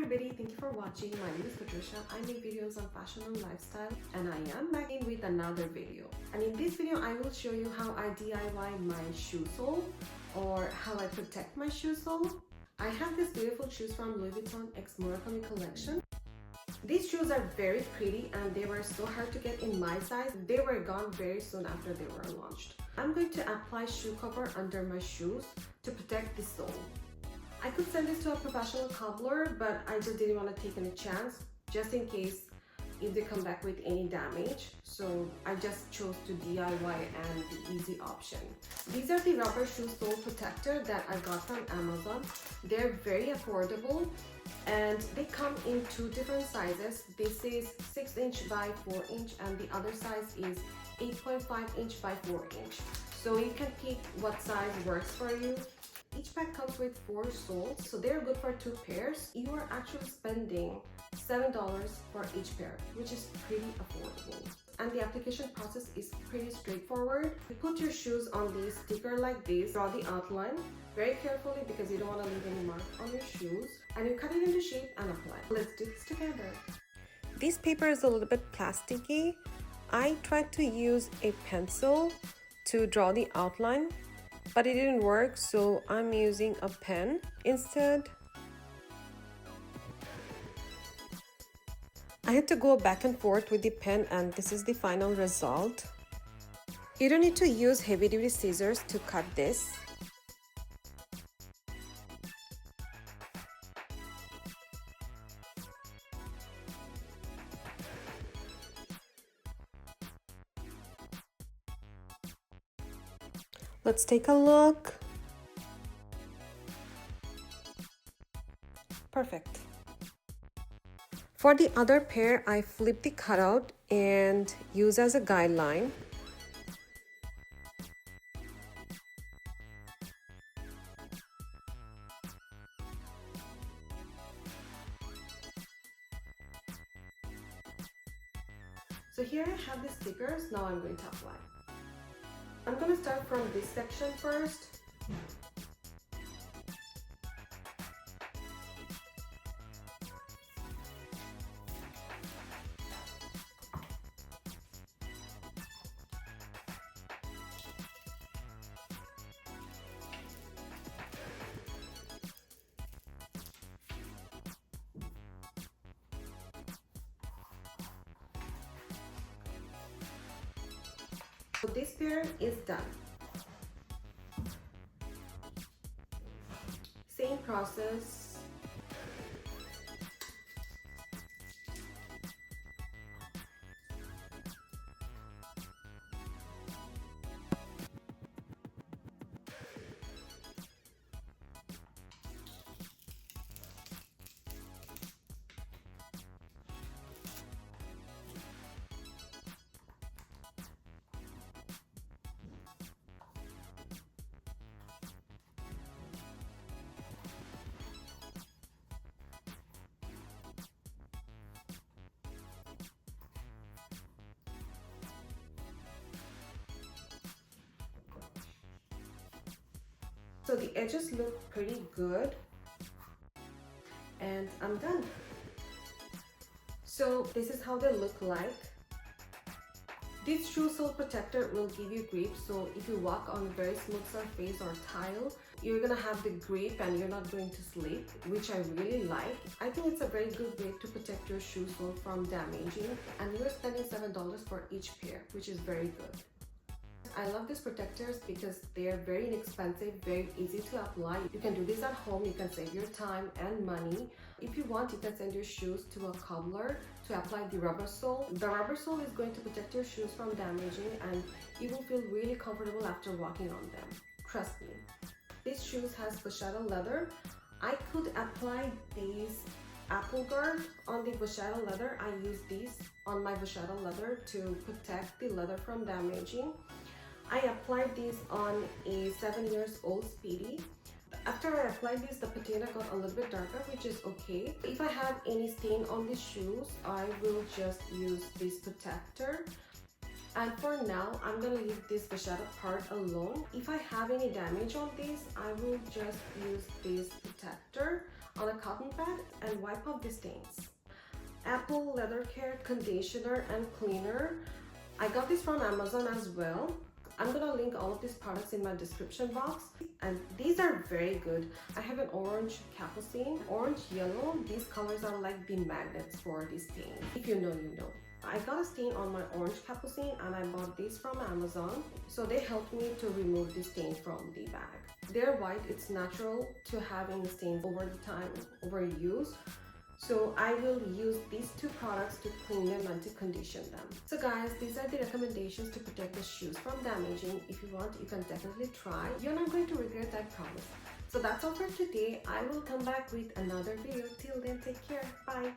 everybody, thank you for watching. My name is Patricia. I make videos on fashion and lifestyle, and I am back in with another video. And in this video, I will show you how I DIY my shoe sole, or how I protect my shoe sole. I have these beautiful shoes from Vuitton X Murakami collection. These shoes are very pretty and they were so hard to get in my size. They were gone very soon after they were launched. I'm going to apply shoe cover under my shoes to protect the sole. I could send this to a professional cobbler, but I just didn't want to take any chance just in case if they come back with any damage. So I just chose to DIY and the easy option. These are the rubber shoe sole protector that I got from Amazon. They're very affordable and they come in two different sizes. This is 6 inch by 4 inch and the other size is 8.5 inch by 4 inch. So you can pick what size works for you. Each pack comes with 4 soles, so they're good for 2 pairs. You are actually spending $7 for each pair, which is pretty affordable. And the application process is pretty straightforward. You put your shoes on the sticker like this, draw the outline very carefully because you don't want to leave any mark on your shoes, and you cut it into shape and apply. Let's do this together. This paper is a little bit plasticky. I tried to use a pencil to draw the outline, but it didn't work, so I'm using a pen instead. I had to go back and forth with the pen, and this is the final result. You don't need to use heavy-duty scissors to cut this. Let's take a look. Perfect. For the other pair, I flip the cutout and use as a guideline. So here I have the stickers. Now I'm going to apply. I'm going to start from this section first. So this pair is done. Same process. So the edges look pretty good and I'm done. So this is how they look like. This shoe sole protector will give you grip, so if you walk on a very smooth surface or tile, you're gonna have the grip and you're not going to slip, which I really like. I think it's a very good way to protect your shoe sole from damaging, and you're spending $7 for each pair, which is very good. I love these protectors because they are very inexpensive, very easy to apply. You can do this at home, you can save your time and money. If you want, you can send your shoes to a cobbler to apply the rubber sole. The rubber sole is going to protect your shoes from damaging and you will feel really comfortable after walking on them. Trust me. This shoes has Vachetta leather. I could apply these apple guard on the Vachetta leather. I use these on my Vachetta leather to protect the leather from damaging. I applied this on a 7-year-old Speedy. After I applied this, the patina got a little bit darker, which is okay. If I have any stain on the shoes, I will just use this protector. And for now, I'm gonna leave this Vachetta part alone. If I have any damage on this, I will just use this protector on a cotton pad and wipe off the stains. Apple Leather Care Conditioner and Cleaner. I got this from Amazon as well. I'm gonna link all of these products in my description box, and these are very good. I have an orange capucine, orange yellow. These colors are like the magnets for these stains. If you know, you know. I got a stain on my orange capucine and I bought these from Amazon. So they helped me to remove the stain from the bag. They're white, it's natural to have any stains over the time, over use. So I will use these two products to clean them and to condition them. So guys, these are the recommendations to protect the shoes from damaging. If you want, you can definitely try. You're not going to regret, I promise. So that's all for today. I will come back with another video. Till then, take care. Bye.